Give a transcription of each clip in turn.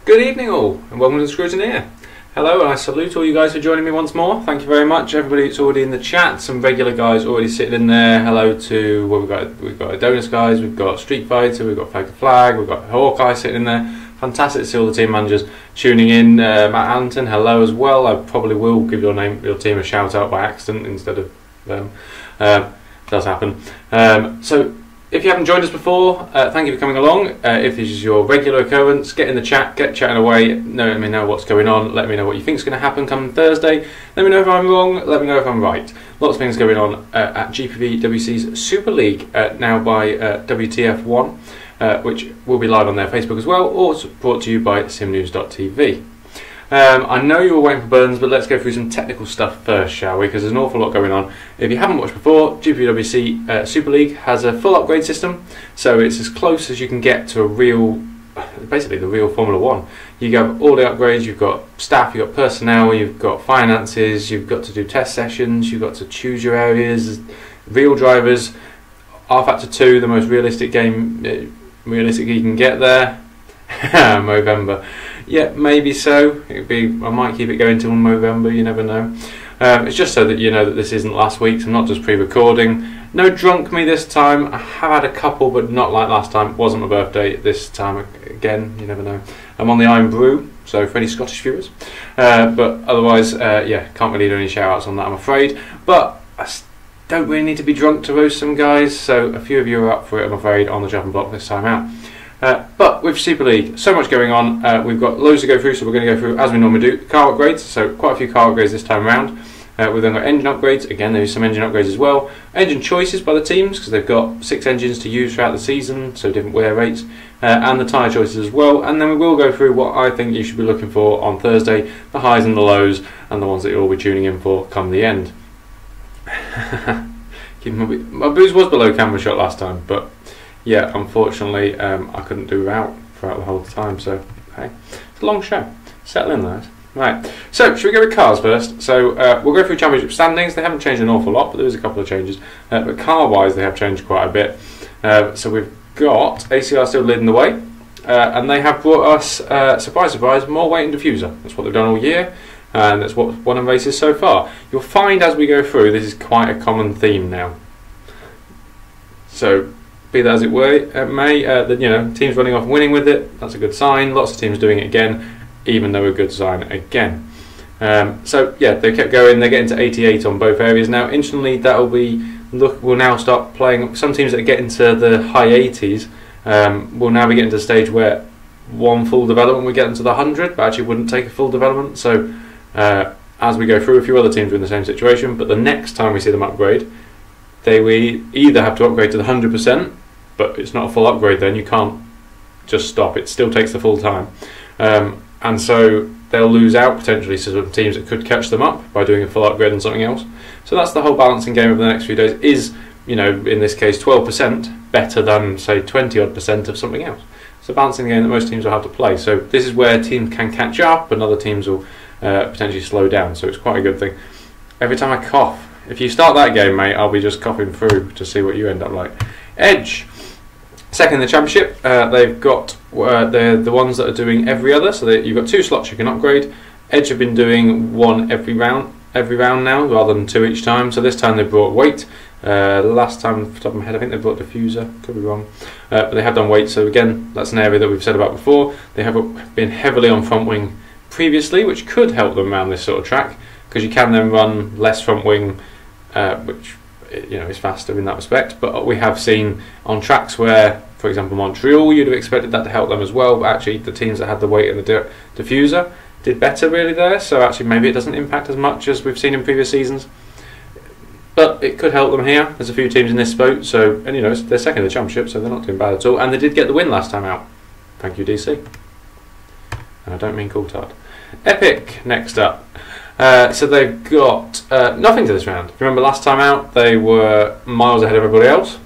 Good evening all, and welcome to the Scrutineer. Hello, and I salute all you guys for joining me once more. Thank you very much. Everybody that's already in the chat, some regular guys already sitting in there. Hello to, well, we've got Adonis guys, we've got Street Fighter, we've got Flag to Flag, we've got Hawkeye sitting in there. Fantastic to see all the team managers tuning in. Matt Allington, hello as well. I probably will give your team a shout out by accident instead of does happen. So if you haven't joined us before, thank you for coming along. If this is your regular occurrence, get in the chat, get chatting away, let me know what's going on, let me know what you think is going to happen come Thursday, let me know if I'm wrong, let me know if I'm right. Lots of things going on at GPVWC's Super League, now by WTF1, which will be live on their Facebook as well, or brought to you by SimNews.TV. I know you were waiting for Burns, but let's go through some technical stuff first, shall we? Because there's an awful lot going on. If you haven't watched before, GPVWC Super League has a full upgrade system, so it's as close as you can get to a real, basically the real Formula 1. You have all the upgrades, you've got staff, you've got personnel, you've got finances, you've got to do test sessions, you've got to choose your areas, real drivers. Rfactor 2, the most realistic game, realistic you can get there. Movember. Yeah, maybe so. I might keep it going till Movember, you never know. It's just so that you know that this isn't last week's, I'm not just pre-recording. No drunk me this time. I have had a couple, but not like last time. It wasn't my birthday this time. Again, you never know. I'm on the Iron Brew, so for any Scottish viewers. But otherwise, yeah, can't really do any shout-outs on that, I'm afraid. But I don't really need to be drunk to roast some guys, so a few of you are up for it, I'm afraid, on the chopping block this time out. But with Super League, so much going on, we've got loads to go through, so we're going to go through, as we normally do, car upgrades, so quite a few car upgrades this time around. We've then got engine upgrades, again there's some engine upgrades as well, engine choices by the teams, because they've got 6 engines to use throughout the season, so different wear rates, and the tyre choices as well, and then we will go through what I think you should be looking for on Thursday, the highs and the lows, and the ones that you'll be tuning in for come the end. My booze was below camera shot last time, but yeah, unfortunately, I couldn't do without throughout the whole time, so hey, it's a long show. Settle in, lads. Right, so should we go with cars first? So we'll go through championship standings. They haven't changed an awful lot, but there is a couple of changes. But car-wise, they have changed quite a bit. So we've got ACR still leading the way. and they have brought us, surprise surprise, more weight and diffuser. That's what they've done all year, and that's what won on races so far. You'll find as we go through, this is quite a common theme now. So be that as it may, teams running off winning with it, that's a good sign. Lots of teams doing it again, even though a good sign again. So yeah, they kept going. They're getting to 88 on both areas now. Instantly, that'll be we'll now start playing. Some teams that get into the high 80s will now be getting to the stage where one full development we get into the 100, but actually wouldn't take a full development. So as we go through, a few other teams are in the same situation. But the next time we see them upgrade, they will either have to upgrade to the 100%, but it's not a full upgrade. Then you can't just stop. It still takes the full time, and so they'll lose out potentially to some teams that could catch them up by doing a full upgrade on something else. So that's the whole balancing game over the next few days. Is, in this case 12% better than say 20% of something else? It's a balancing game that most teams will have to play. So this is where teams can catch up and other teams will potentially slow down. So it's quite a good thing. Every time I cough, if you start that game, mate, I'll be just coughing through to see what you end up like. Edge, second in the championship. They've got they're the ones that are doing every other. So you've got 2 slots you can upgrade. Edge have been doing 1 every round now, rather than 2 each time. So this time they brought weight. Last time, off the top of my head, I think they brought diffuser. Could be wrong, but they have done weight. So again, that's an area that we've said about before. They have been heavily on front wing previously, which could help them around this sort of track, because you can then run less front wing, which is faster in that respect. But we have seen on tracks where, for example, Montreal, you'd have expected that to help them as well. But actually, the teams that had the weight and the diffuser did better really there. So actually, maybe it doesn't impact as much as we've seen in previous seasons. But it could help them here. There's a few teams in this boat, so they're second in the championship, so they're not doing bad at all. And they did get the win last time out. Thank you, DC. And I don't mean Coulthard. Epic next up. So they've got nothing to this round. If you remember last time out, they were miles ahead of everybody else.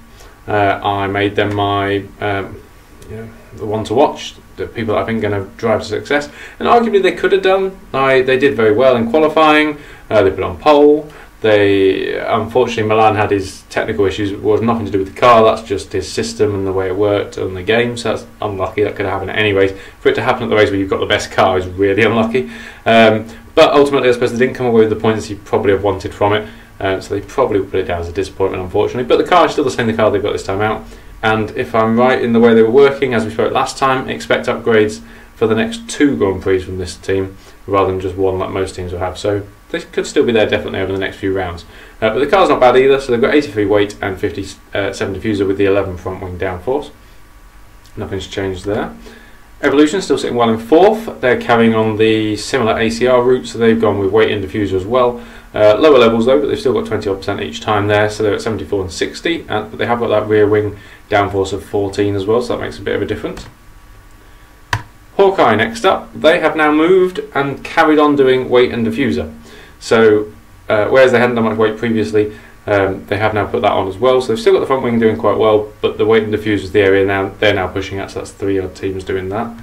I made them my the one to watch, the people that I think are going to drive to success. And arguably they could have done. They did very well in qualifying. They put on pole. Unfortunately, Milan had his technical issues. It was nothing to do with the car. That's just his system and the way it worked on the game. So that's unlucky. That could have happened anyways. For it to happen at the race where you've got the best car is really unlucky. But ultimately, I suppose they didn't come away with the points you probably have wanted from it. So they probably put it down as a disappointment, unfortunately. But the car is still the same car they've got this time out. And if I'm right in the way they were working, as we spoke last time, expect upgrades for the next 2 Grand Prix from this team, rather than just 1 like most teams will have. So they could still be there definitely over the next few rounds. But the car's not bad either, so they've got 83 weight and 57 diffuser with the 11 front wing downforce. Nothing's changed there. Evolution still sitting well in 4th. They're carrying on the similar ACR route, so they've gone with weight and diffuser as well. Lower levels though, but they've still got 20% each time there, so they're at 74 and 60. But they have got that rear wing downforce of 14 as well, so that makes a bit of a difference. Hawkeye next up. They have now moved and carried on doing weight and diffuser. So whereas they hadn't done much weight previously, they have now put that on as well. So they've still got the front wing doing quite well, but the weight and diffuser is the area now they're now pushing at. So that's 3 odd teams doing that.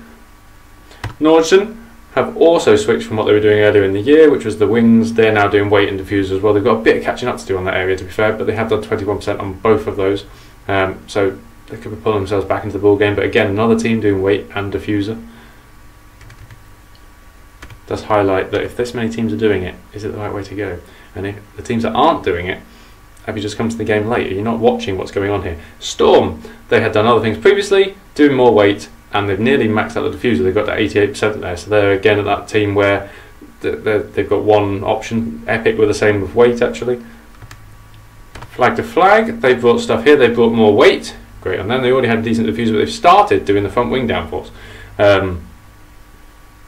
Nordson have also switched from what they were doing earlier in the year, which was the wings. They're now doing weight and diffuser as well. They've got a bit of catching up to do on that area, to be fair, but they have done 21% on both of those. So they could be pulling themselves back into the ball game. But again, another team doing weight and diffuser does highlight that if this many teams are doing it, is it the right way to go? And if the teams that aren't doing it, have you just come to the game late? Are you not watching what's going on here? Storm, they had done other things previously, doing more weight, and they've nearly maxed out the diffuser. They've got that 88% there, so they're again at that team where they've got one option. Epic were the same with weight actually. Flag to flag, they brought stuff here. They brought more weight. Great on them. They already had a decent diffuser, but they've started doing the front wing downforce.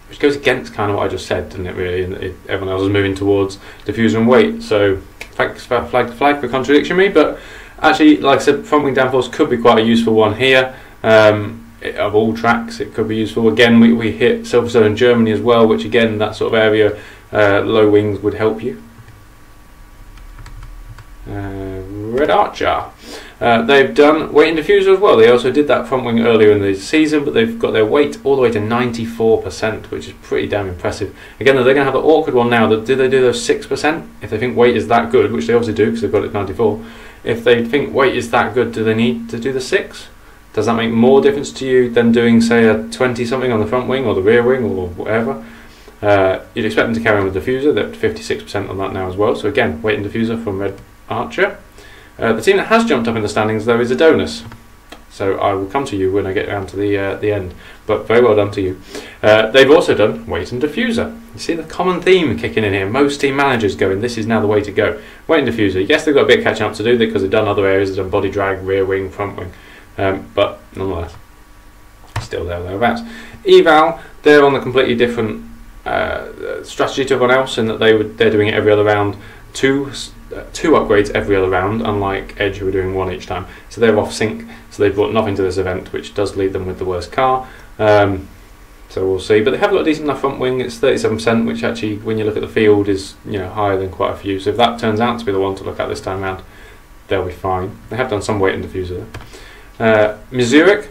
Which goes against kind of what I just said, doesn't it, really? And everyone else is moving towards diffuser and weight. So, thanks for flag to flag for contradiction me. But actually, like I said, front wing downforce could be quite a useful one here. Of all tracks, it could be useful. Again, we hit Silverstone in Germany as well, which again, that sort of area, low wings would help you. Red Archer. They've done weight and diffuser as well. They also did that front wing earlier in the season, but they've got their weight all the way to 94%, which is pretty damn impressive. Again, they're going to have the awkward one now. Did they do those 6%? If they think weight is that good, which they obviously do because they've got it at 94. If they think weight is that good, do they need to do the 6? Does that make more difference to you than doing, say, a 20 something on the front wing or the rear wing or whatever? You'd expect them to carry on with diffuser. They're 56% on that now as well. So again, weight and diffuser from Red Archer. The team that has jumped up in the standings though is Adonis. So I will come to you when I get down to the end. But very well done to you. They've also done weight and diffuser. You see the common theme kicking in here. Most team managers going, this is now the way to go. Weight and diffuser. Yes, they've got a bit of catching up to do because they've done other areas. They've done body drag, rear wing, front wing. But nonetheless, still thereabouts. Eval, they're on a completely different strategy to everyone else in that they're doing it every other round. Two upgrades every other round, unlike Edge who are doing one each time. So they're off sync, so they've brought nothing to this event, which does leave them with the worst car. So we'll see, but they have got a decent enough front wing. It's 37%, which actually, when you look at the field, is higher than quite a few. So if that turns out to be the one to look at this time round, they'll be fine. They have done some weight and diffuser. Missouric,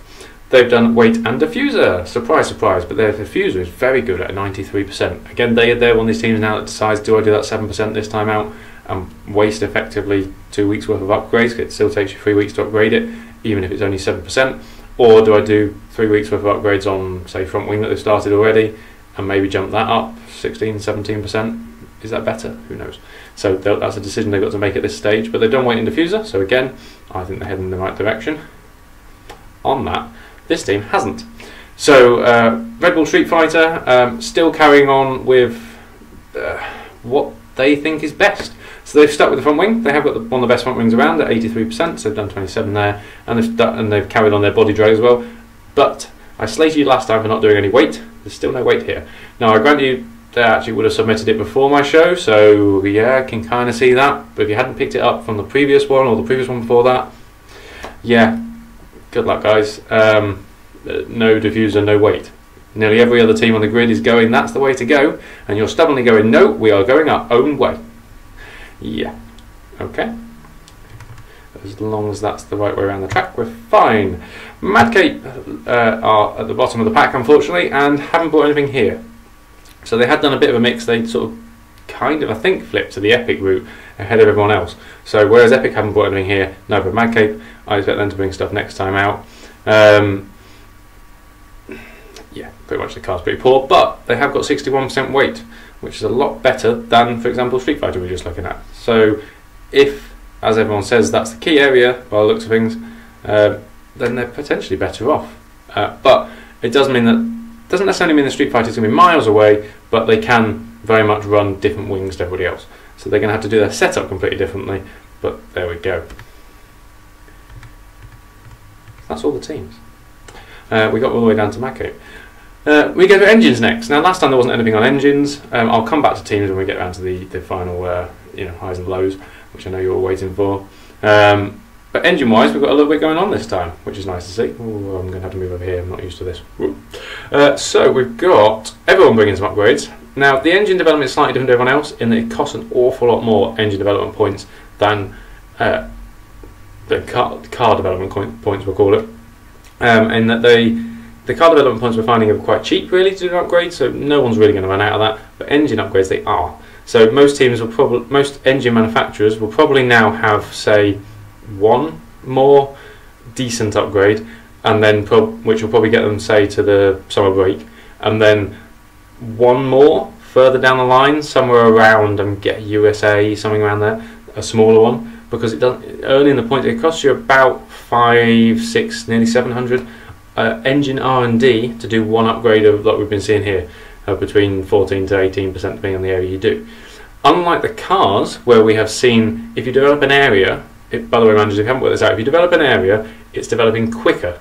they've done weight and diffuser. Surprise, surprise, but their diffuser is very good at 93%. Again, they're one of these teams now that decides, do I do that 7% this time out and waste effectively 2 weeks worth of upgrades? It still takes you 3 weeks to upgrade it, even if it's only 7%. Or do I do 3 weeks worth of upgrades on, say, front wing that they've started already and maybe jump that up 16, 17%? Is that better? Who knows? So that's a decision they've got to make at this stage. But they've done weight and diffuser, so again, I think they're heading in the right direction. On that, this team hasn't. So Red Bull Street Fighter still carrying on with what they think is best. So they've stuck with the front wing. They have got one of the best front wings around at 83%. So they've done 27 there, and they've carried on their body drag as well. But I slated you last time for not doing any weight. There's still no weight here. Now I grant you they actually would have submitted it before my show, so yeah, I can kind of see that. But if you hadn't picked it up from the previous one or the previous one before that, yeah, good luck, guys. No diffuser, no weight. Nearly every other team on the grid is going, that's the way to go, and you're stubbornly going, no, we are going our own way. Yeah, okay. As long as that's the right way around the track, we're fine. Madcape are at the bottom of the pack, unfortunately, and haven't brought anything here. So they had done a bit of a mix. They sort of kind of, I think, flipped to the Epic route ahead of everyone else. So whereas Epic haven't brought anything here, no, but Madcape, I expect them to bring stuff next time out. Yeah, pretty much the car's pretty poor, but they have got 61% weight, which is a lot better than, for example, Street Fighter we were just looking at. So if, as everyone says, that's the key area by the looks of things, then they're potentially better off. But it does mean that doesn't necessarily mean the Street Fighter is going to be miles away, but they can very much run different wings to everybody else. So they're going to have to do their setup completely differently, but there we go. That's all the teams. We got all the way down to Madcape. We go to engines next. Now last time there wasn't anything on engines. I'll come back to teams when we get around to the final highs and lows, which I know you're all waiting for. But engine-wise, we've got a little bit going on this time, which is nice to see. Ooh, I'm going to have to move over here, I'm not used to this. So we've got everyone bringing some upgrades. Now, the engine development is slightly different to everyone else in that it costs an awful lot more engine development points than the car development points, we'll call it. And that the car development points we're finding are quite cheap, really, to do an upgrade, so no one's really going to run out of that. But engine upgrades, they are. So most engine manufacturers will probably now have, say, one more decent upgrade, and then which will probably get them, say, to the summer break, and then one more further down the line, somewhere around get USA, something around there, a smaller one, because it doesn't early in the point it costs you about 5, 6, nearly 700 engine R&D to do one upgrade of like we've been seeing here, between 14 to 18% depending on the area you do. Unlike the cars, where we have seen if you develop an area. By the way, managers, if you haven't worked this out, if you develop an area, it's developing quicker.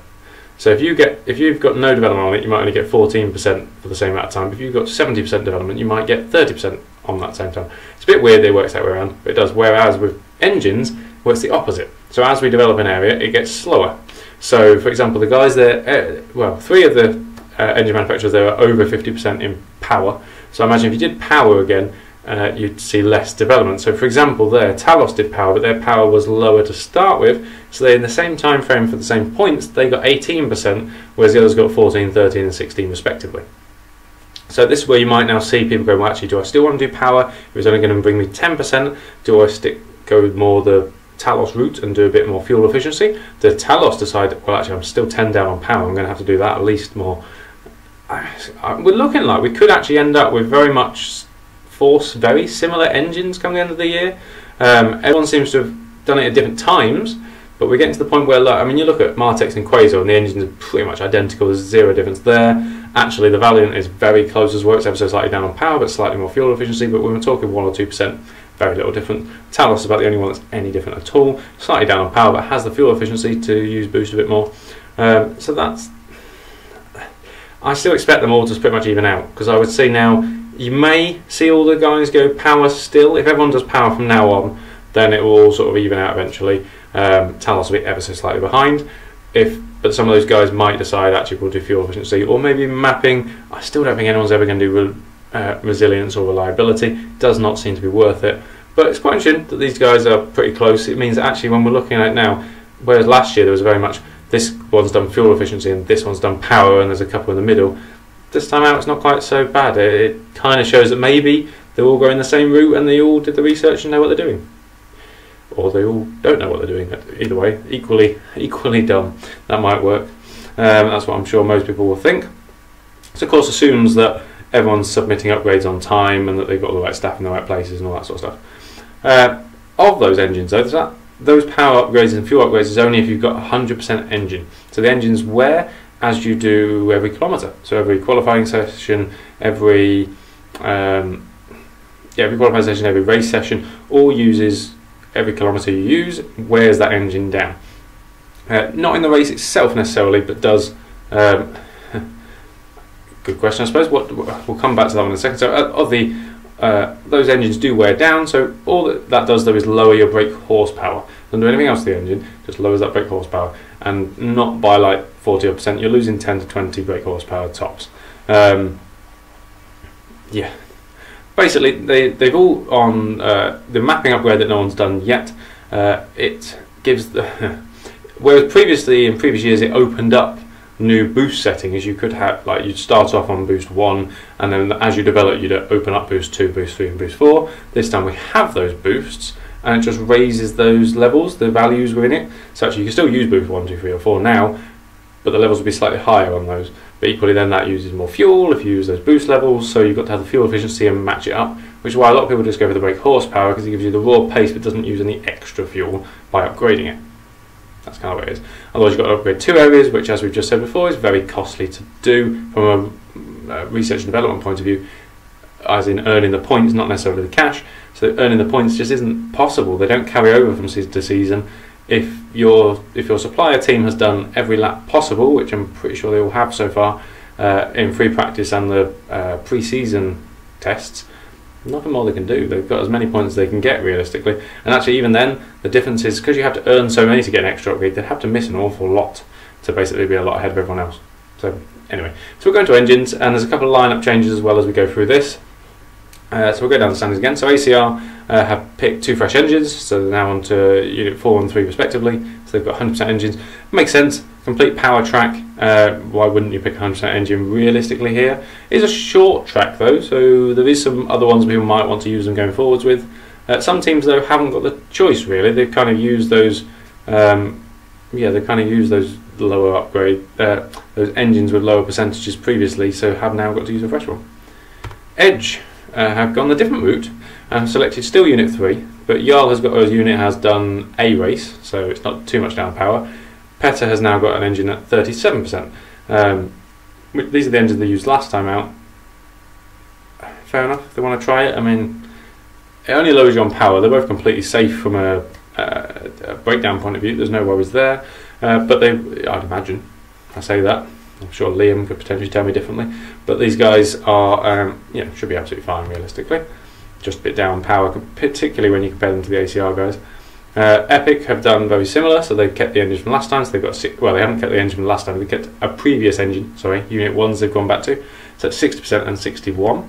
So if you've got no development on it, you might only get 14% for the same amount of time. If you've got 70% development, you might get 30% on that same time. It's a bit weird it works that way around, but it does. Whereas with engines, well, it's the opposite. So as we develop an area, it gets slower. So for example, the guys there, well, 3 of the engine manufacturers there are over 50% in power. So imagine if you did power again, you'd see less development. So for example there, Talos did power, but their power was lower to start with, so they in the same time frame for the same points, they got 18%, whereas the others got 14, 13 and 16 respectively. So this is where you might now see people go, well actually, do I still want to do power? If it's only going to bring me 10%, do I go with more the Talos route and do a bit more fuel efficiency? Did Talos decide, well actually I'm still 10 down on power, I'm going to have to do that at least more? We're looking like we could actually end up with very much very similar engines come the end of the year. Everyone seems to have done it at different times, but we're getting to the point where, I mean, you look at Martex and Quasar and the engines are pretty much identical, there's zero difference there. Actually the Valiant is very close as well, it's ever so slightly down on power but slightly more fuel efficiency, but when we're talking 1 or 2%, very little different. Talos is about the only one that's any different at all, slightly down on power but has the fuel efficiency to use boost a bit more. So that's, I still expect them all to pretty much even out, because I would say now you may see all the guys go power still. If everyone does power from now on, then it will all sort of even out eventually. Talos will be ever so slightly behind, but some of those guys might decide actually we'll do fuel efficiency, or maybe mapping. I still don't think anyone's ever going to do resilience or reliability. Does not seem to be worth it, but it's quite interesting that these guys are pretty close. It means that actually when we're looking at it now, whereas last year there was very much this one's done fuel efficiency and this one's done power and there's a couple in the middle, this time out it's not quite so bad. It kind of shows that maybe they're all going the same route and they all did the research and know what they're doing, or they all don't know what they're doing. Either way, equally dumb. That might work. That's what I'm sure most people will think. This of course assumes that everyone's submitting upgrades on time and that they've got all the right staff in the right places and all that sort of stuff. Of those engines though, those power upgrades and fuel upgrades is only if you've got 100% engine. So the engines wear as you do every kilometre. So every qualifying session, every qualifying session, every race session, all uses every kilometre you use, wears that engine down. Not in the race itself necessarily, but does. Good question, I suppose. We'll come back to that one in a second. So those engines do wear down, so all that does though is lower your brake horsepower. Doesn't do anything else to the engine, just lowers that brake horsepower, and not by like 40%. You're losing 10 to 20 brake horsepower tops. Yeah, basically they've all on the mapping upgrade that no one's done yet. It gives the whereas previously in previous years it opened up new boost settings. You could have, like, you'd start off on boost 1 and then as you develop you'd open up boost 2, boost 3 and boost 4. This time we have those boosts and it just raises those levels, the values within it. So actually you can still use boost 1, 2, 3 or 4 now, but the levels will be slightly higher on those. But equally then that uses more fuel if you use those boost levels, so you've got to have the fuel efficiency and match it up, which is why a lot of people just go for the brake horsepower, because it gives you the raw pace but doesn't use any extra fuel by upgrading it. That's kind of what it is. Otherwise you've got to upgrade 2 areas, which as we've just said before is very costly to do from a research and development point of view, as in earning the points, not necessarily the cash. So earning the points just isn't possible. They don't carry over from season to season. If your supplier team has done every lap possible, which I'm pretty sure they all have so far, in free practice and the pre-season tests, nothing more they can do. They've got as many points as they can get realistically, and actually even then the difference is because you have to earn so many to get an extra upgrade, they'd have to miss an awful lot to basically be a lot ahead of everyone else. So anyway, so we're going to engines, and there's a couple of lineup changes as well as we go through this. So we'll go down the standings again. So ACR have picked 2 fresh engines, so they're now on to Unit 4 and 3 respectively, so they've got 100% engines. Makes sense, complete power track. Why wouldn't you pick a 100% engine realistically here? It's a short track though, so there is some other ones people might want to use them going forwards with. Some teams though haven't got the choice really. They've kind of used those lower upgrade, those engines with lower percentages previously, so have now got to use a fresh one. Edge have gone a different route and selected still Unit 3, but Jarl has got a unit has done a race, so it's not too much down power. Petter has now got an engine at 37%. These are the engines they used last time out. Fair enough, if they want to try it. I mean, it only lowers you on power. They're both completely safe from a breakdown point of view. There's no worries there. But I'd imagine, I say that, I'm sure Liam could potentially tell me differently, but these guys are, should be absolutely fine realistically. Just a bit down power, particularly when you compare them to the ACR guys. Epic have done very similar, so they've kept the engine from last time, so they've got they haven't kept the engine from last time, they've kept a previous engine, sorry, Unit 1s they've gone back to, so it's 60% and 61.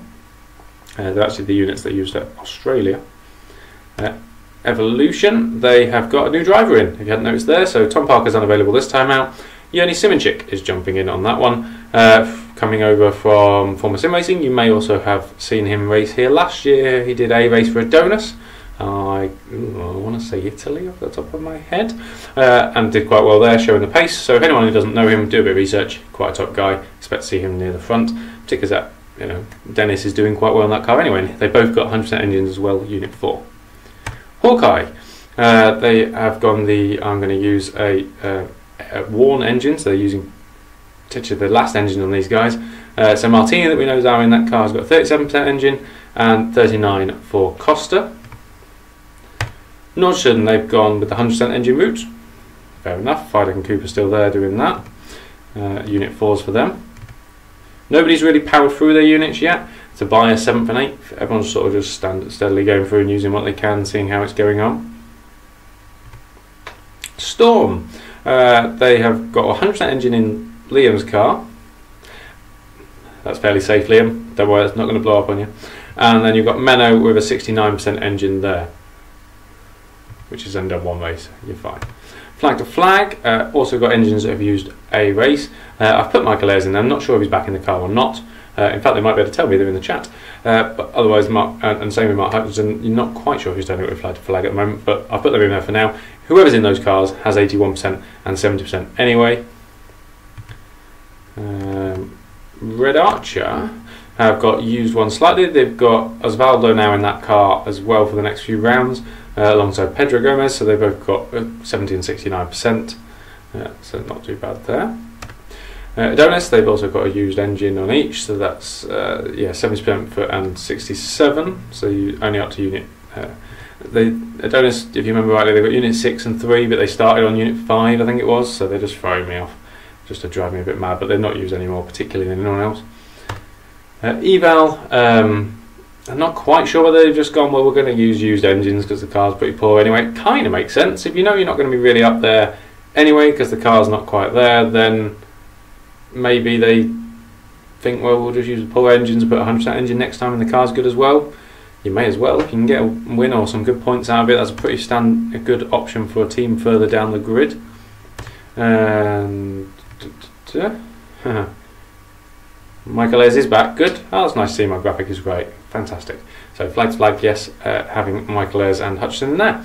They're actually the units they used at Australia. Evolution, they have got a new driver in, if you hadn't noticed there, so Tom Parker's unavailable this time out. Yoni Simonchik is jumping in on that one, coming over from former sim racing. You may also have seen him race here last year. He did a race for Adonis, I want to say Italy off the top of my head, and did quite well there, showing the pace. So if anyone who doesn't know him, do a bit of research. Quite a top guy. Expect to see him near the front, particularly as that Dennis is doing quite well in that car anyway. They both got 100% engines as well. Unit 4. Hawkeye. They have gone I'm going to use a worn engine, so they're using the last engine on these guys. So Martini, that we know is out in that car, has got 37% engine and 39 for Costa. Nordstrom, they've gone with the 100% engine route. Fair enough. Feidek and Cooper still there doing that. Unit 4s for them. Nobody's really powered through their units yet. To buy a 7th and 8th, everyone's sort of just steadily going through and using what they can, seeing how it's going on. Storm, they have got 100% engine in Liam's car. That's fairly safe, Liam. Don't worry, it's not going to blow up on you. And then you've got Menno with a 69% engine there, which is under one race. You're fine. Flag to flag, also got engines that have used a race. I've put Michael Ayres in there. I'm not sure if he's back in the car or not. In fact, they might be able to tell me, they're in the chat. But otherwise, Mark, and same with Mark Hutchinson, you're not quite sure who's doing it with flag to flag at the moment, but I've put them in there for now. Whoever's in those cars has 81% and 70% anyway. Red Archer have got used one slightly. They've got Osvaldo now in that car as well for the next few rounds, alongside Pedro Gomez, so they've both got 70 and 69%, so not too bad there. Adonis, they've also got a used engine on each, so that's 70% and 67, so you only up to unit. Adonis, if you remember rightly, they've got unit 6 and 3, but they started on unit 5, I think it was, so they're just throwing me off, just to drive me a bit mad, but they're not used anymore, particularly than anyone else. Eval, I'm not quite sure whether they've just gone, well, we're going to use used engines because the car's pretty poor anyway. It kind of makes sense. If you know you're not going to be really up there anyway because the car's not quite there, then maybe they think, well, we'll just use the poor engines and put a 100% engine next time and the car's good as well. You may as well. If you can get a win or some good points out of it, that's a pretty a good option for a team further down the grid. And Michael Ayres is back. Good. Oh, that's nice to see. My graphic is great. Fantastic. So flag to flag, yes, having Michael Ayres and Hutchinson in there.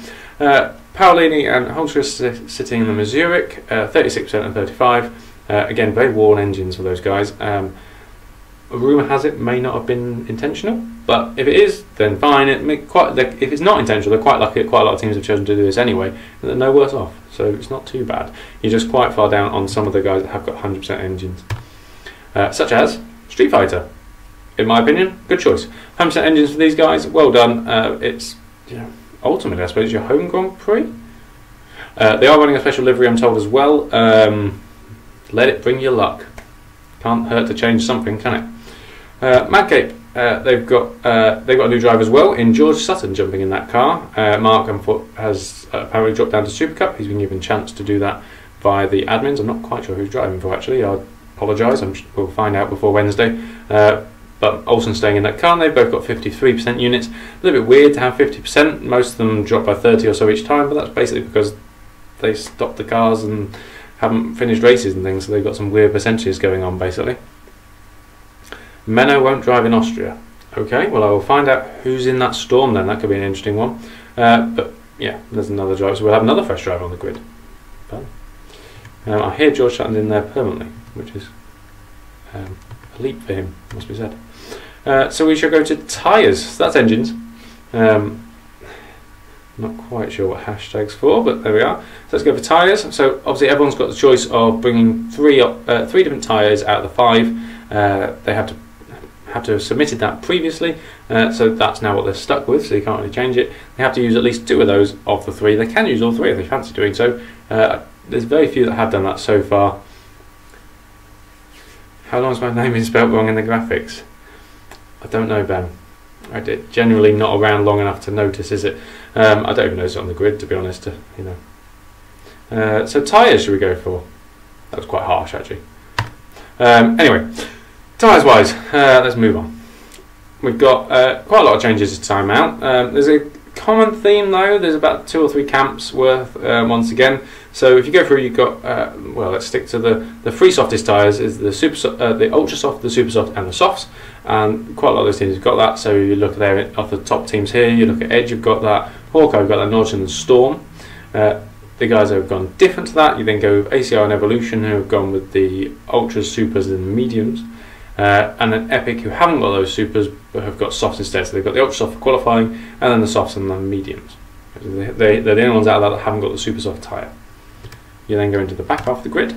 Paolini and Holzer sitting in the Mazurek, 36% and 35. Again, very worn engines for those guys. A rumour has it may not have been intentional, but if it is, then fine. If it's not intentional, they're quite lucky. Quite a lot of teams have chosen to do this anyway, and they're no worse off. So it's not too bad. You're just quite far down on some of the guys that have got 100% engines, such as Street Fighter. In my opinion, good choice. 100% engines for these guys. Well done. It's ultimately, I suppose, your home Grand Prix. They are running a special livery, I'm told, as well. Let it bring you luck. Can't hurt to change something, can it? Madcape, they've got a new driver as well in George Sutton jumping in that car. Mark has apparently dropped down to Super Cup. He's been given a chance to do that via the admins. I'm not quite sure who's driving for actually. I apologise. We'll find out before Wednesday. But Olsen's staying in that car, and they've both got 53% units. A little bit weird to have 50%. Most of them drop by 30 or so each time, but that's basically because they stopped the cars and haven't finished races and things, so they've got some weird percentages going on basically. Menno won't drive in Austria. Okay, well I will find out who's in that Storm then. That could be an interesting one. But yeah, there's another driver, so we'll have another fresh driver on the grid. Fun. I hear George Sutton's in there permanently, which is a leap for him, must be said. So we shall go to tyres. So that's engines. Not quite sure what hashtag's for, but there we are. So let's go for tyres. So obviously everyone's got the choice of bringing three different tyres out of the 5. They have to have submitted that previously, so that's now what they're stuck with, so you can't really change it. They have to use at least 2 of those of the 3. They can use all 3 if they fancy doing so. There's very few that have done that so far. How long has my name been spelt wrong in the graphics? I don't know, Ben. I did generally not around long enough to notice, is it? I don't even notice it on the grid, to be honest. So tyres should we go for? That was quite harsh, actually. Anyway, tyres wise, let's move on. We've got quite a lot of changes this time out. There's a common theme though. There's about 2 or 3 camps worth once again. So if you go through, you've got well, let's stick to the 3 softest tyres. Is the ultra soft, the super soft, and the softs. And quite a lot of those teams have got that. So you look there off the top teams here. You look at Edge, you've got that. Hawkeye, we've got that Norton and Storm. The guys who have gone different to that, you then go with ACR and Evolution, who have gone with the Ultras, Supers and Mediums. And then Epic, who haven't got those Supers but have got Softs instead. So they've got the Ultra Soft for qualifying, and then the Softs and the Mediums. They're the only ones out there that haven't got the Super Soft tyre. You then go into the back half of the grid.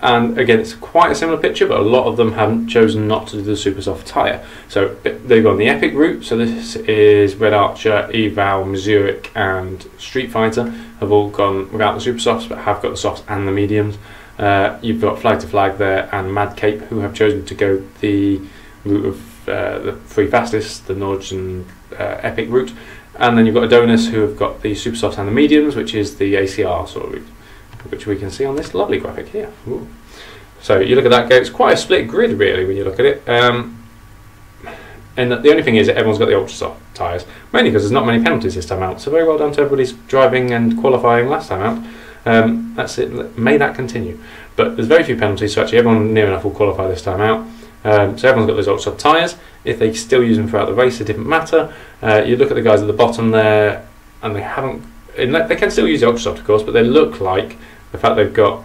And again, it's quite a similar picture, but a lot of them haven't chosen not to do the Super Soft tyre. So they've gone the Epic route. So this is Red Archer, Eval, Zurich and Street Fighter have all gone without the Super Softs, but have got the Softs and the Mediums. You've got Flag to Flag there and Mad Cape, who have chosen to go the route of the three fastest, the Norge and Epic route. And then you've got Adonis, who have got the Super Softs and the Mediums, which is the ACR sort of route, which we can see on this lovely graphic here. Ooh. So you look at that, it's quite a split grid really when you look at it. And the only thing is that everyone's got the Ultra Soft tyres, mainly because there's not many penalties this time out. So very well done to everybody's driving and qualifying last time out. That's it. May that continue. But there's very few penalties, so actually everyone near enough will qualify this time out. So everyone's got those Ultra Soft tyres. If they still use them throughout the race, it didn't matter. You look at the guys at the bottom there, and they haven't. They can still use the Ultra Soft, of course, but they look like the fact they've got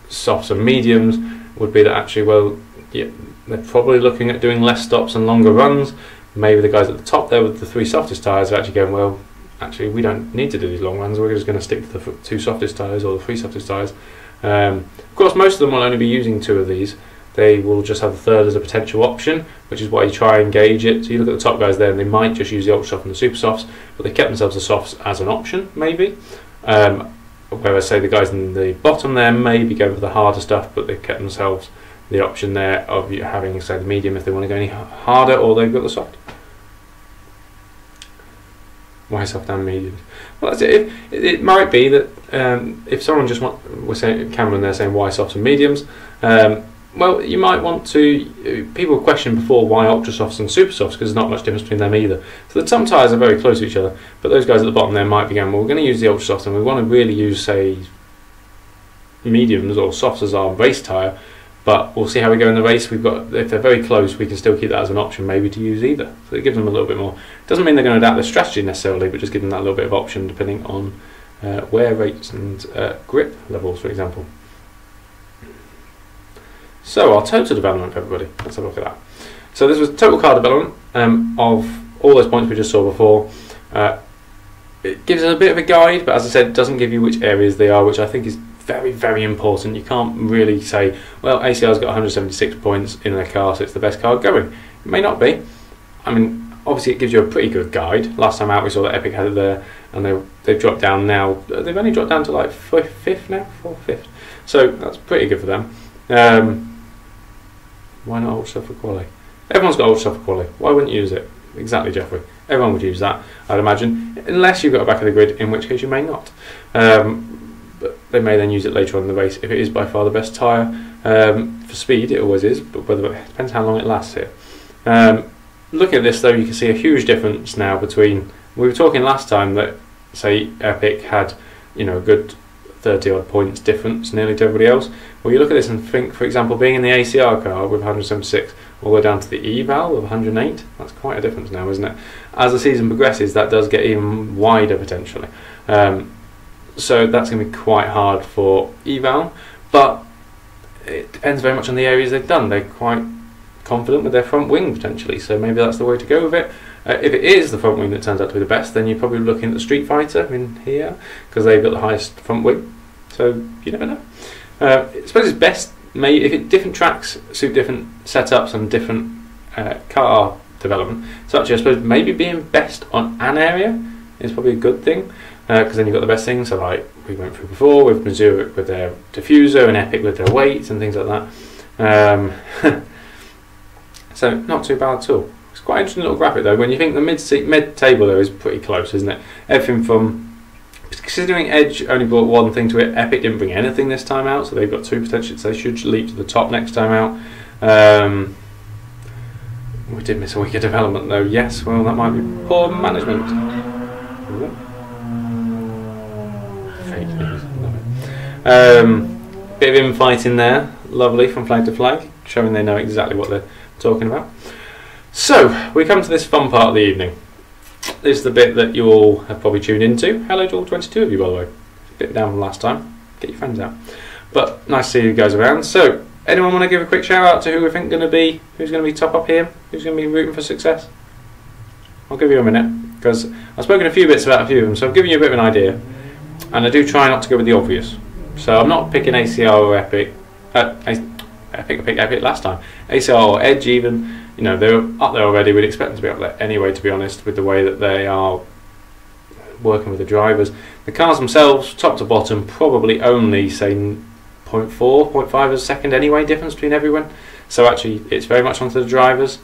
softs and mediums would be that actually, well, yeah, they're probably looking at doing less stops and longer runs. Maybe the guys at the top there with the three softest tyres are actually going, well, actually we don't need to do these long runs, we're just going to stick to the two softest tyres or the three softest tyres. Of course, most of them will only be using two of these. They will just have the third as a potential option, which is why you try and gauge it. So you look at the top guys there, and they might just use the Ultra Soft and the Super Softs, but they kept themselves the Softs as an option, maybe. Whereas, say, the guys in the bottom there may be going for the harder stuff, but they've kept themselves the option there of having, say, the medium if they want to go any harder, or they've got the soft. Why soft and medium? Well, that's it. It might be that if someone just we're saying Cameron there saying why softs and mediums. Well, you might want to. People questioned before why Ultra Softs and Super Softs, because there's not much difference between them either. So the top tyres are very close to each other, but those guys at the bottom there might be going, well, we're going to use the Ultra Softs and we want to really use, say, mediums or softs as our race tyre, but we'll see how we go in the race. We've got, if they're very close, we can still keep that as an option maybe to use either. So it gives them a little bit more. Doesn't mean they're going to adapt their strategy necessarily, but just give them that little bit of option depending on wear rates and grip levels, for example. So our total development for everybody, let's have a look at that. So this was total car development of all those points we just saw before. It gives us a bit of a guide, but as I said, it doesn't give you which areas they are, which I think is very, very important. You can't really say, well, ACR's got 176 points in their car, so it's the best car going. It may not be. I mean, obviously it gives you a pretty good guide. Last time out we saw that Epic had it there, and they've dropped down now. They've only dropped down to like 5th now, 4th, 5th. So that's pretty good for them. Why not Ultra Soft for quali? Everyone's got Ultra Soft for quali. Why wouldn't you use it? Exactly, Jeffrey. Everyone would use that, I'd imagine, unless you've got a back of the grid, in which case you may not. But they may then use it later on in the race if it is by far the best tyre. For speed, it always is, but it depends how long it lasts here. Looking at this, though, you can see a huge difference now between. We were talking last time that, say, Epic had, a good 30 odd points difference nearly to everybody else. Well, you look at this and think, for example, being in the ACR car with 176 all the way down to the Eval of 108, that's quite a difference now, isn't it? As the season progresses, that does get even wider potentially. So that's going to be quite hard for Eval, but it depends very much on the areas they've done. They're quite confident with their front wing potentially, so maybe that's the way to go with it. If it is the front wing that turns out to be the best, then you're probably looking at the Street Fighter in here, because they've got the highest front wing, so you never know. I suppose it's best, if different tracks suit different setups and different car development, so actually I suppose maybe being best on an area is probably a good thing, because then you've got the best things, so like we went through before with Missouri with their diffuser and Epic with their weights and things like that. So not too bad at all. It's quite an interesting little graphic though. When you think the mid table though is pretty close, isn't it? Everything from, considering Edge only brought one thing to it, Epic didn't bring anything this time out, so they've got two potentials. So they should leap to the top next time out. We did miss a week of development though. Yes, well that might be poor management. Fake news. Bit of infighting there. Lovely from flag to flag, showing they know exactly what they're talking about. So we come to this fun part of the evening. this is the bit that you all have probably tuned into. Hello to all 22 of you, by the way. A bit down from last time. Get your friends out. But nice to see you guys around. So, anyone want to give a quick shout out to who we think who's going to be top up here? Who's going to be rooting for success? I'll give you a minute, because I've spoken a few bits about a few of them, so I've given you a bit of an idea. And I do try not to go with the obvious. So I'm not picking ACR or Epic. I picked Epic last time. ACR or Edge even. You know, they're up there already. We'd expect them to be up there anyway, to be honest, with the way that they are working with the drivers. The cars themselves, top to bottom, probably only, say, 0.4, 0.5 as a second anyway, difference between everyone. So actually, it's very much onto the drivers.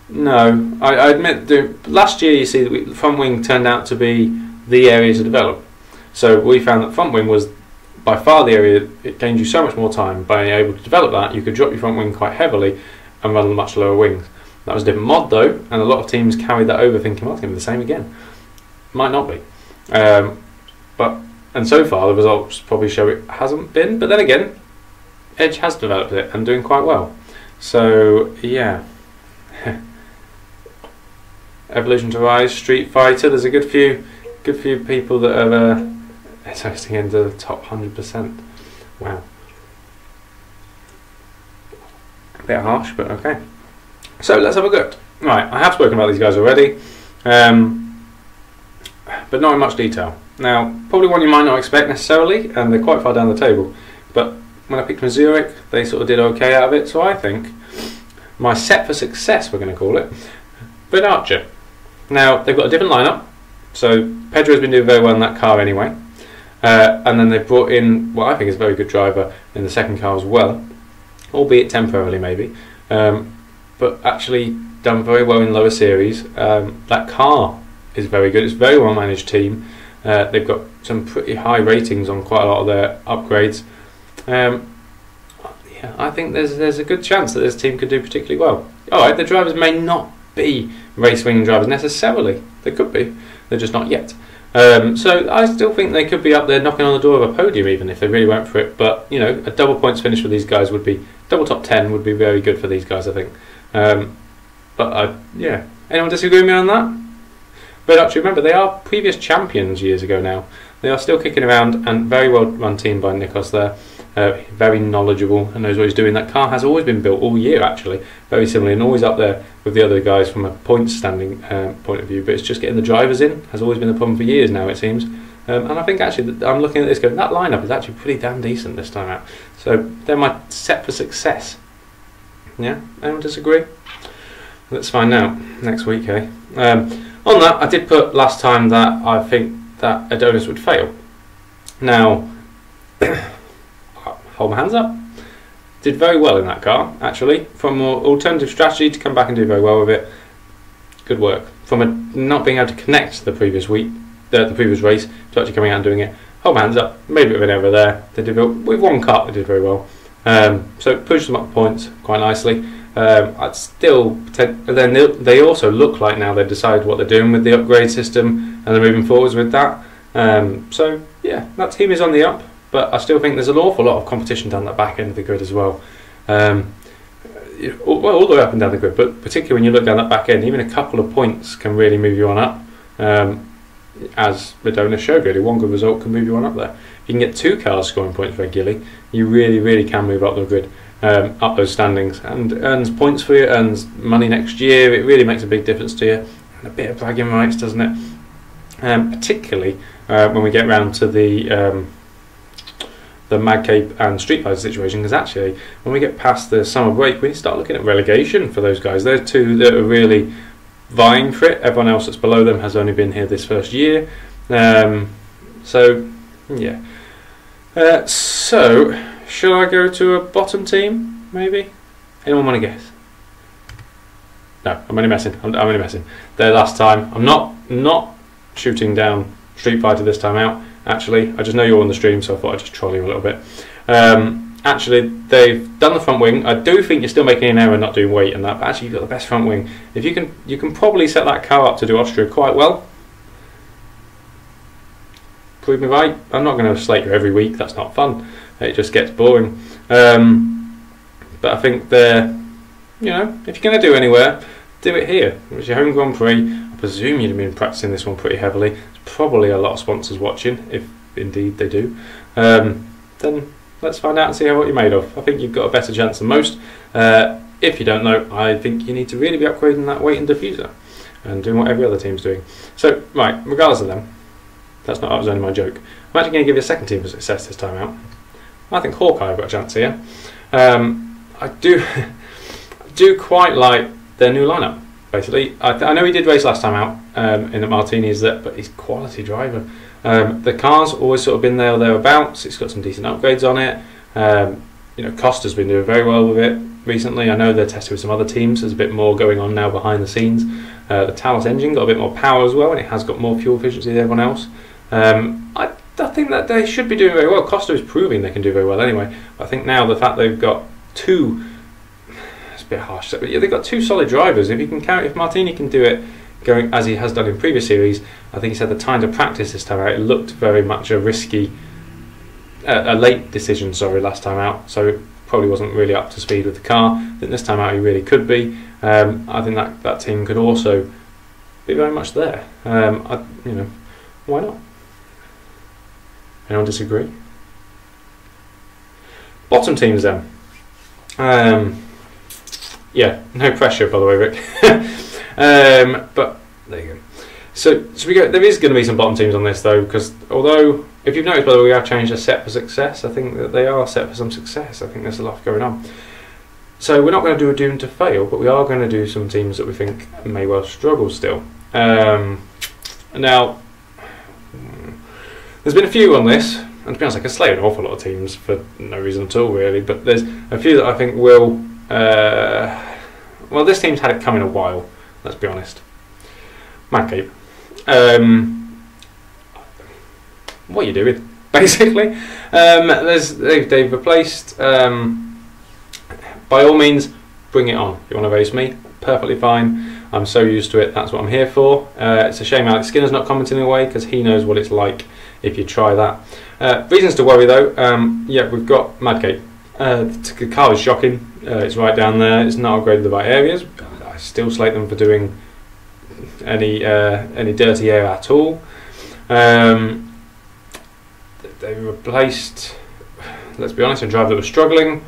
No, I admit, last year you see that front wing turned out to be the area to develop. So we found that front wing was by far the area. It gained you so much more time. By being able to develop that, you could drop your front wing quite heavily and run much lower wings. That was a different mod though, and a lot of teams carried that over thinking, well, it's going to be the same again. Might not be. And so far the results probably show it hasn't been, but then again, Edge has developed it and doing quite well. So yeah. Evolution to Rise, Street Fighter, there's a good few people that are testing into the top 100%. Wow. A bit harsh, but okay. So let's have a look. Right, I have spoken about these guys already, but not in much detail. Now, probably one you might not expect necessarily, and they're quite far down the table, but when I picked from Zurich, they sort of did okay out of it, so I think my set for success, we're going to call it, Red Archer. Now, they've got a different lineup, so Pedro's been doing very well in that car anyway, and then they've brought in what I think is a very good driver in the second car as well, albeit temporarily maybe, but actually done very well in lower series. That car is very good, it's a very well managed team. They've got some pretty high ratings on quite a lot of their upgrades. Yeah, I think there's a good chance that this team could do particularly well. Alright, the drivers may not be race winning drivers necessarily. They could be, they're just not yet. So I still think they could be up there knocking on the door of a podium even if they really went for it. But you know, a double points finish for these guys would be, double top 10 would be very good for these guys, I think. Yeah, anyone disagree with me on that? But actually remember, they are previous champions years ago now. They are still kicking around, and very well run team by Nikos there. Very knowledgeable and knows what he's doing. That car has always been built all year actually, very similarly, and always up there with the other guys from a points standing point of view, but it's just getting the drivers in has always been the problem for years now, it seems. And I think actually that I'm looking at this going, that lineup is actually pretty damn decent this time out. So they're my set for success. Yeah, anyone disagree? Let's find out next week, eh? On that, I did put last time that I think that Adonis would fail. Now, hold my hands up. Did very well in that car, actually. From an alternative strategy to come back and do very well with it. Good work. From a not being able to connect the previous week, the previous race, to actually coming out and doing it. Hold my hands up. Made a bit of an error there. They did with one cut. They did very well. So it pushed them up points quite nicely. I'd still then they also look like now they've decided what they're doing with the upgrade system and they're moving forwards with that. So yeah, that team is on the up. But I still think there's an awful lot of competition down that back end of the grid as well. All the way up and down the grid, but particularly when you look down that back end, even a couple of points can really move you on up. As Adonis showed, really, one good result can move you on up there. If you can get two cars scoring points regularly, you really, really can move up the grid, up those standings, and earns points for you, earns money next year. It really makes a big difference to you, and a bit of bragging rights, doesn't it? Particularly when we get round to the Mad Cape and Street Fighter situation, because actually when we get past the summer break we start looking at relegation for those guys. They're two that are really vying for it. Everyone else that's below them has only been here this first year. So yeah. So shall I go to a bottom team maybe? Anyone want to guess? No, I'm only messing. I'm only messing. There last time. I'm not shooting down Street Fighter this time out. Actually, I just know you're on the stream, so I thought I'd just troll you a little bit. Actually, they've done the front wing. I do think you're still making an error not doing weight and that, but actually you've got the best front wing. If you can probably set that car up to do Austria quite well. Prove me right. I'm not going to slate you every week. That's not fun. It just gets boring. But I think they're you know, if you're going to do anywhere, do it here. It's your home Grand Prix. I presume you'd have been practicing this one pretty heavily. There's probably a lot of sponsors watching, if indeed they do. Then let's find out and see what you're made of. I think you've got a better chance than most. If you don't know, I think you need to really be upgrading that weight and diffuser and doing what every other team's doing. So, right, regardless of them, that was only my joke. I'm actually going to give you a second team for success this time out. I think Hawkeye have got a chance here. I do quite like their new lineup. Basically, I know he did race last time out in the Martinis, but he's a quality driver. The car's always sort of been there or thereabouts. It's got some decent upgrades on it. You know, Costa's been doing very well with it recently. I know they're testing with some other teams. There's a bit more going on now behind the scenes. The Talos engine got a bit more power as well, and it has got more fuel efficiency than everyone else. I think that they should be doing very well. Costa is proving they can do very well anyway. But I think now the fact they've got two, it's a bit harsh, but yeah, they've got two solid drivers. If Martini can do it going as he has done in previous series, I think he said the time to practice this time out, it looked very much a risky, a late decision, last time out. So it probably wasn't really up to speed with the car. I think this time out he really could be. I think that team could also be very much there. You know, why not? Anyone disagree? Bottom teams then. Yeah, no pressure by the way, Rick. But there you go. So we go. There is going to be some bottom teams on this though, because although, if you've noticed by the way, we have changed the set for success. I think that they are set for some success. I think there's a lot going on. So we're not going to do a doomed to fail, but we are going to do some teams that we think may well struggle still. Now, there's been a few on this, and to be honest, I can slate an awful lot of teams for no reason at all, really. But there's a few that I think will. Well, this team's had it coming a while. Let's be honest. Madcape. What are you doing? Basically, they've replaced. By all means, bring it on. If you want to race me, perfectly fine. I'm so used to it. That's what I'm here for. It's a shame Alex Skinner's not commenting away because he knows what it's like if you try that. Reasons to worry though. Yeah, we've got Madcape. The car is shocking. It's right down there. It's not upgraded the right areas. I still slate them for doing any dirty air at all. They replaced, let's be honest, a driver that was struggling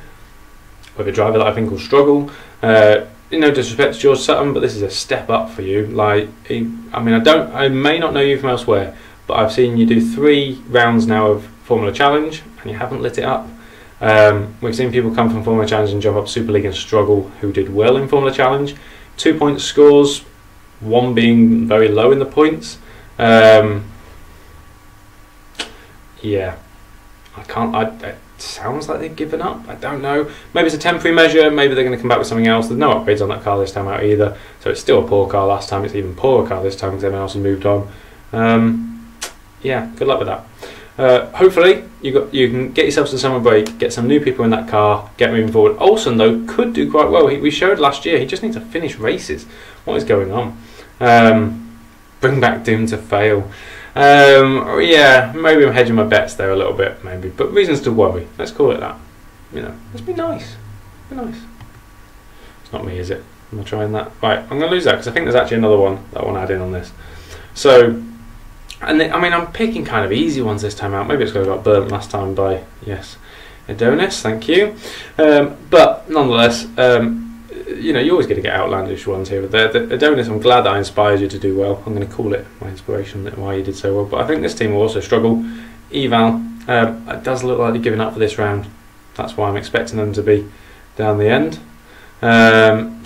with a driver that I think will struggle. No disrespect to George Sutton, but this is a step up for you. Like, I may not know you from elsewhere, but I've seen you do 3 rounds now of Formula Challenge, and you haven't lit it up. We've seen people come from Formula Challenge and jump up Super League and struggle who did well in Formula Challenge. 2 point scores, 1 being very low in the points. Yeah, it sounds like they've given up. I don't know. Maybe it's a temporary measure. Maybe they're going to come back with something else. There's no upgrades on that car this time out either. So it's still a poor car last time. It's even poorer car this time because everyone else has moved on. Yeah, good luck with that. Hopefully you can get yourself to the summer break, get some new people in that car, get moving forward. Olsen though could do quite well. We showed last year he just needs to finish races. What is going on? Bring back Doom to fail. Yeah, maybe I'm hedging my bets there a little bit, maybe. But reasons to worry. Let's call it that. You know, let's be nice. Be nice. It's not me, is it? I'm not trying that. Right, I'm going to lose that because I think there's actually another one that I want to add in on this. So, I'm picking kind of easy ones this time out. Maybe it's because I got burnt last time by, yes, Adonis, thank you. But nonetheless, you're always going to get outlandish ones here. But Adonis, I'm glad that I inspired you to do well. I'm going to call it my inspiration, why you did so well. But I think this team will also struggle. Eval, it does look like they're giving up for this round. That's why I'm expecting them to be down the end.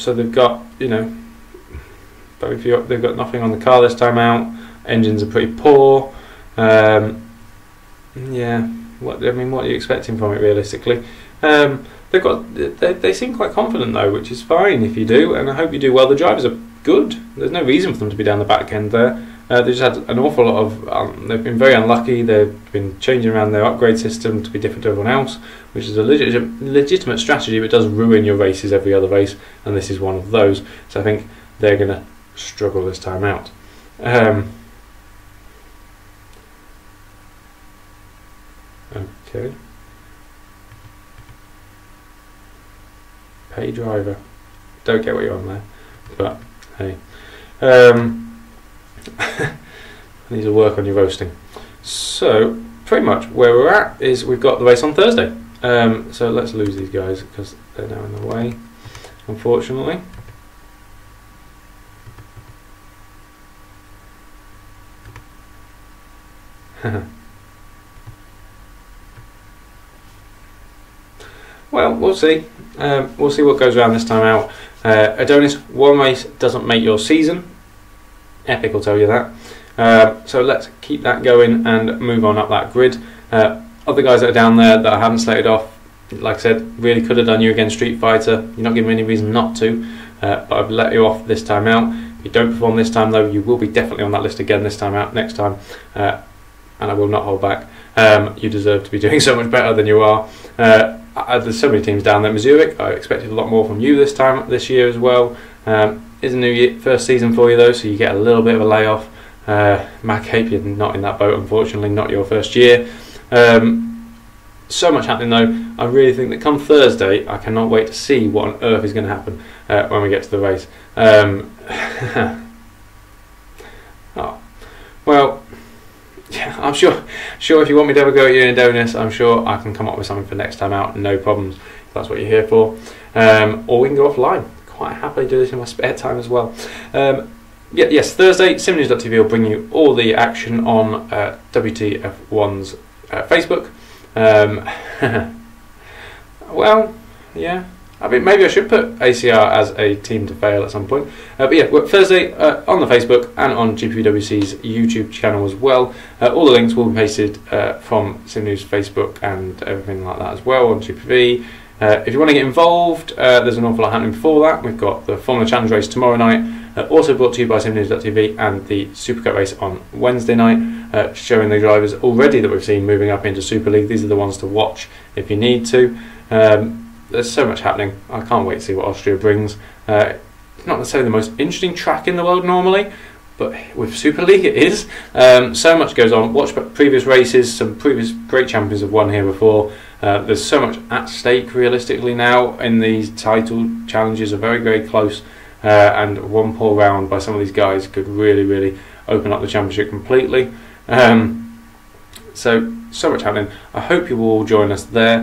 So they've got, very few. They've got nothing on the car this time out. Engines are pretty poor. Yeah, what are you expecting from it realistically? They seem quite confident though, which is fine if you do, and I hope you do well. The drivers are good. There's no reason for them to be down the back end there. They just had an awful lot of. They've been very unlucky. They've been changing around their upgrade system to be different to everyone else, which is a legitimate strategy, but does ruin your races every other race, and this is one of those. So I think they're going to struggle this time out. Okay. Pay driver. don't get what you're on there. But hey, I need to work on your roasting. So pretty much where we're at is we've got the race on Thursday. So let's lose these guys because they're now in the way, unfortunately. Well, we'll see. We'll see what goes around this time out. Adonis, one race doesn't make your season. Epic will tell you that. So let's keep that going and move on up that grid. Other guys that are down there that I haven't slated off, like I said, really could have done you against Street Fighter. You're not giving me any reason not to, but I've let you off this time out. If you don't perform this time though, you will be definitely on that list again this time out, next time, and I will not hold back. You deserve to be doing so much better than you are. There's so many teams down there. Zurich, I expected a lot more from you this year as well. It's a new year, first season for you though, so you get a little bit of a layoff. Mac Cape, you're not in that boat, unfortunately, not your first year. So much happening though. I really think that come Thursday, I cannot wait to see what on earth is going to happen when we get to the race. Oh, well, yeah, I'm sure if you want me to have a go at you in Adonis, I'm sure I can come up with something for next time out, no problems, if that's what you're here for. Or we can go offline. Quite happily do this in my spare time as well. Yes, Thursday, SimNews.TV will bring you all the action on WTF1's Facebook. Well, yeah, I mean, maybe I should put ACR as a team to fail at some point. But yeah, Thursday on the Facebook and on GPVWC's YouTube channel as well. All the links will be pasted from SimNews Facebook and everything like that as well on GPV. If you want to get involved, there's an awful lot happening before that. We've got the Formula Challenge race tomorrow night, also brought to you by SimNews.TV, and the Supercup race on Wednesday night, showing the drivers already that we've seen moving up into Super League. These are the ones to watch if you need to. There's so much happening. I can't wait to see what Austria brings. It's not necessarily the most interesting track in the world normally, but with Super League it is. So much goes on. Watch previous races. Some previous great champions have won here before. There's so much at stake realistically now, in these title challenges are very, very close, and one poor round by some of these guys could really, really open up the championship completely. So much happening. I hope you will all join us there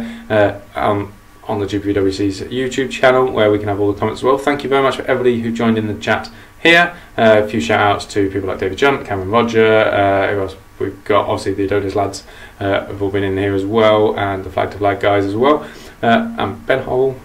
on the GPVWC's YouTube channel, where we can have all the comments as well. Thank you very much for everybody who joined in the chat here. A few shout outs to people like David Junt, Cameron Roger, who else? We've got obviously the Adonis lads have all been in here as well, and the Flag to Flag guys as well, and Ben Hole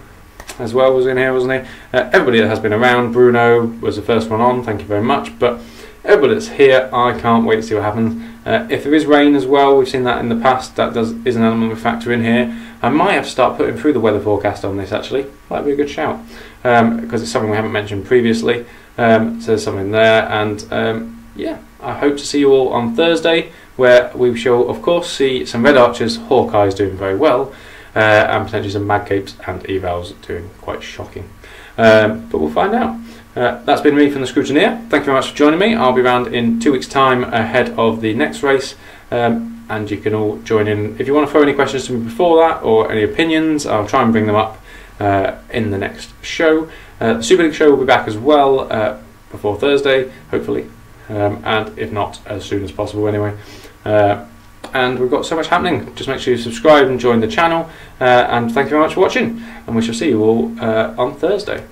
as well was in here, wasn't he? Everybody that has been around. Bruno was the first one on, thank you very much. But everybody that's here, I can't wait to see what happens. If there is rain as well, we've seen that in the past, that is an element we factor in here. I might have to start putting through the weather forecast on this actually. Might be a good shout, because it's something we haven't mentioned previously. So there's something there, and yeah, I hope to see you all on Thursday, where we shall of course see some Red Archers, Hawkeyes doing very well, and potentially some Mad Capes and Evals doing quite shocking. But we'll find out. That's been me from the Scrutineer. Thank you very much for joining me. I'll be around in 2 weeks' time ahead of the next race, and you can all join in. If you want to throw any questions to me before that, or any opinions, I'll try and bring them up in the next show. The Super League show will be back as well before Thursday, hopefully, and if not, as soon as possible anyway. And we've got so much happening. Just make sure you subscribe and join the channel, and thank you very much for watching, and we shall see you all on Thursday.